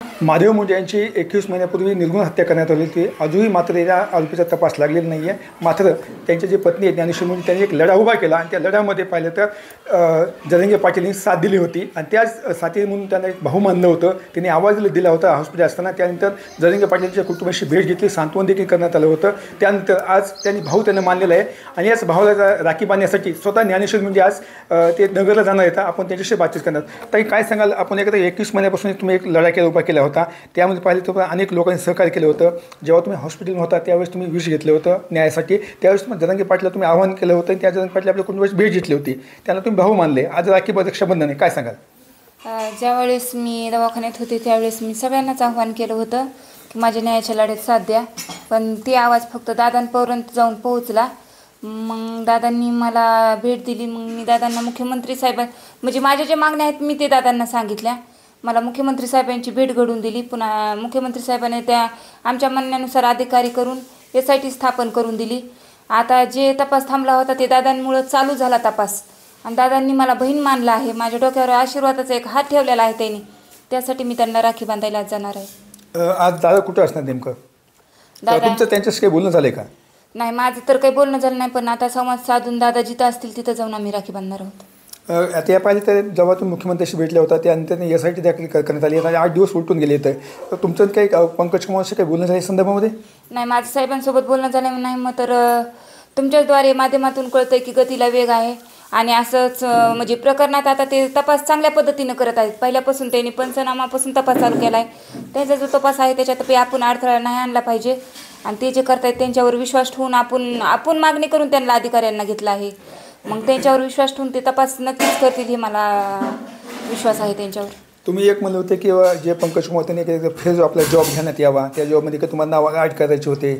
महादेव मुंडे यांची 21 महिन्यापूर्वी निर्घृण हत्या करण्यात आली होती। अजूनही मात्र या आरोपीचा तपास लागलेला नाही आहे। मात्र त्यांचे जे पत्नी आहेत ज्ञानेश्वर मुंडे त्यांनी एक लढा उभा केला आणि त्या लढ्यामध्ये पाहिलं तर जरांगे पाटील यांनी साथ दिली होती आणि त्याच साथी म्हणून त्यांना एक भाऊ मानलं होतं। त्यांनी आवाज दिला होता हॉस्पिटल असताना। त्यानंतर जरांगे पाटीलच्या कुटुंबाशी भेट घेतली, सांत्वन देखील करण्यात आलं होतं। त्यानंतर आज त्यांनी भाऊ त्यांना मानलेला आहे आणि याच भावाला राखी बांधण्यासाठी स्वतः ज्ञानेश्वर मुंडे आज ते नगरला जाणार आहेत। आपण त्यांच्याशी बातचीत करणार। ताई काय सांगाल, आपण एकदा 21 महिन्यापासून तुम्ही एक लढा केला उभा केला होता, त्यामध्ये पाहिलं तर अनेक लोकांनी सहकार्य केलं होतं। जेव्हा तुम्ही हॉस्पिटलमध्ये होता त्यावेळेस तुम्ही विष घेतलं होतं न्यायासाठी, त्यावेळेस तुम्ही जरांगे पाटला तुम्ही आवाहन केलं होतं आणि त्या जरांगे पाटील आपल्या कुटुंबाची भेट घेतली होती, त्यांना तुम्ही भाऊ मानले। आज राखी रक्षाबंधन आहे, काय सांगाल? ज्यावेळेस मी दवाखान्यात होते त्यावेळेस मी सगळ्यांनाच आव्हान केलं होतं की माझ्या न्यायाच्या लढ्यात साथ द्या, पण ती आवाज फक्त दादांपर्यंत जाऊन पोहोचला। मग दादांनी मला भेट दिली। मग मी दादांना मुख्यमंत्री साहेब म्हणजे माझ्या जे मागण्या आहेत मी ते दादांना सांगितल्या। मला मुख्यमंत्री साहेबांची भेट घडून दिली। पुन्हा मुख्यमंत्री साहेबांनी त्या आमच्या म्हणण्यानुसार अधिकारी करून SIT स्थापन करून दिली। आता जे तपास थांबला होता ते दादांमुळे चालू झाला तपास आणि दादांनी मला बहीण मानलं आहे। माझ्या डोक्यावर आशीर्वादाचा एक हात ठेवलेला आहे त्यांनी, त्यासाठी मी त्यांना राखी बांधायला जाणार आहे। आज दादा कुठे असणार नेमकं? तुमचं त्यांच्याशी काही बोलणं झालं का? नाही, माझं तर काही बोलणं झालं नाही, पण आता संवाद साधून दादा जिथं असतील तिथं जाऊन आम्ही राखी बांधणार आहोत। आता या पाहिजे तर जेव्हा तुम्ही मुख्यमंत्र्यांशी भेटले होता त्यानंतर SIT दाखल करण्यात आली आणि 8 दिवस उलटून गेले, तर तुमचं काही पंकज कुमारशी काही बोलणं झालं या संदर्भामध्ये? नाही, माझं साहेबांसोबत बोलणं झालं नाही। मग तर तुमच्याद्वारे माध्यमातून कळतंय की गतीला वेग आहे आणि असंच म्हणजे प्रकरणात आता ते तपास चांगल्या पद्धतीनं करत आहेत। पहिल्यापासून त्यांनी पंचनामापासून तपास चालू केला आहे। त्यांचा जो तपास आहे त्याच्यात आपण अडथळा नाही आणला पाहिजे आणि ते जे करतायत त्यांच्यावर विश्वास ठेवून आपण मागणी करून त्यांना अधिकाऱ्यांना घेतलं आहे। मग त्यांच्यावर विश्वास ठेवून ते तपास नक्कीच करतील हे मला विश्वास आहे त्यांच्यावर। तुम्ही एक म्हणलं होते की जे पंकज कुमार त्यांनी फेज आपला जॉब घेण्यात यावा, त्या जॉबमध्ये का तुम्हाला नाव ॲड करायचे होते?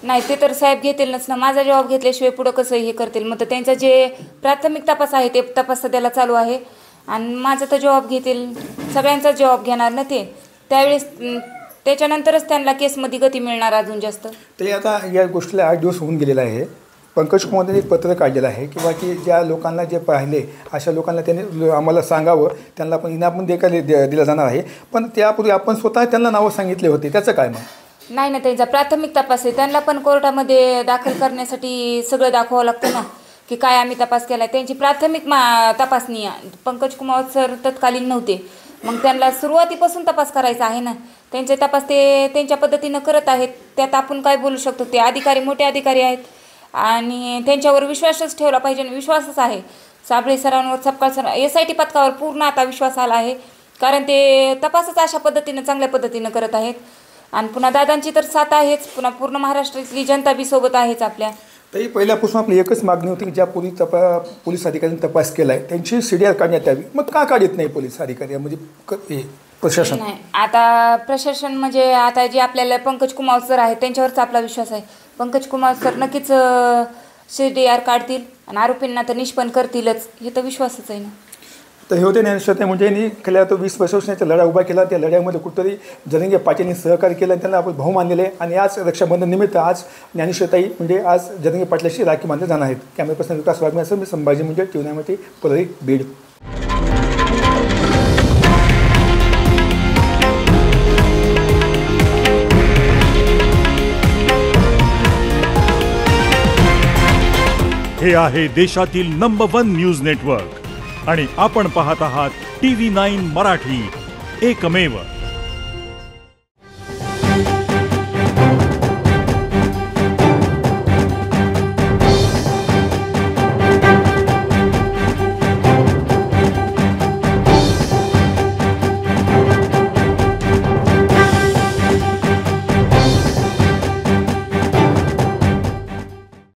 नाही, ते तर साहेब घेतीलच ना, माझा जॉब घेतल्याशिवाय पुढं कसं हे करतील। मग तर त्यांचा जे प्राथमिक तपास आहे ते तपास सध्याला चालू आहे आणि माझा तर जॉब घेतील, सगळ्यांचा जॉब घेणार ना ते, त्यावेळेस त्याच्यानंतरच त्यांना केसमध्ये गती मिळणार अजून जास्त। ते आता या गोष्टीला 8 दिवस होऊन गेलेला आहे। पंकज कुमारने एक पत्र काढलेलं आहे किंवा की ज्या लोकांना जे पाहिले अशा लोकांना त्यांनी आम्हाला सांगावं, त्यांना पण इनाम दिला जाणार आहे, पण त्यापूर्वी आपण स्वतः त्यांना नावं सांगितले होते, त्याचं काय मग? नाही ना, त्यांचा प्राथमिक तपास आहे, त्यांना पण कोर्टामध्ये दाखल करण्यासाठी सगळं दाखवावं लागतं ना की काय आम्ही तपास केला आहे। त्यांची प्राथमिक तपासणी पंकज कुमार सर तत्कालीन नव्हते, मग त्यांना सुरुवातीपासून तपास करायचा आहे ना। त्यांचे तपास ते त्यांच्या पद्धतीनं करत आहेत, त्यात आपण काय बोलू शकतो? ते अधिकारी मोठे अधिकारी आहेत आणि त्यांच्यावर विश्वासच ठेवला पाहिजे आणि विश्वासच आहे। साबळे सरांवर, सपकाळ सर, SIT पथकावर पूर्ण आता विश्वास आला आहे, कारण ते तपासच अशा पद्धतीनं चांगल्या पद्धतीनं करत आहेत आणि पुन्हा दादांची तर साथ आहेच, पुन्हा पूर्ण महाराष्ट्रातली जनता बी सोबत आहेच आपल्या। तरी पहिल्यापासून आपली एकच मागणी होती की ज्या पोलीस अधिकाऱ्यांनी तपास केला आहे त्यांची CDR काढण्यात यावी, मग का काढत नाही पोलीस अधिकारी म्हणजे प्रशासन? नाही, आता प्रशासन म्हणजे आता जे आपल्याला पंकज कुमार सर आहेत त्यांच्यावरच आपला विश्वास आहे। पंकज कुमार सर नक्कीच CDR काढतील आणि आरोपींना तर निष्पन्न करतीलच, हे तर विश्वासच आहे ना। तर हे होते ज्ञानेश्वर मुंडे यांनी गेल्या 20 वर्षाचा लढा उभा केला। त्या लढ्यामध्ये कुठेतरी जरांगे पाटीलनी सहकार्य केलं आणि त्यांना आपण भाऊ मानलेले आहे आणि आज रक्षाबंधन निमित्त आज ज्ञानेश्वरताई म्हणजे आज जरांगे पाटलाशी राखी बांधले जाणार आहेत। कॅमेरा पर्सन विकास वाघमेसह मी संभाजी मुंडे, TV9 परळी, बीड। हे आहे देशातील नंबर 1 न्यूज नेटवर्क आणि आपण पाहत आहात TV9 मराठी, एकमेव।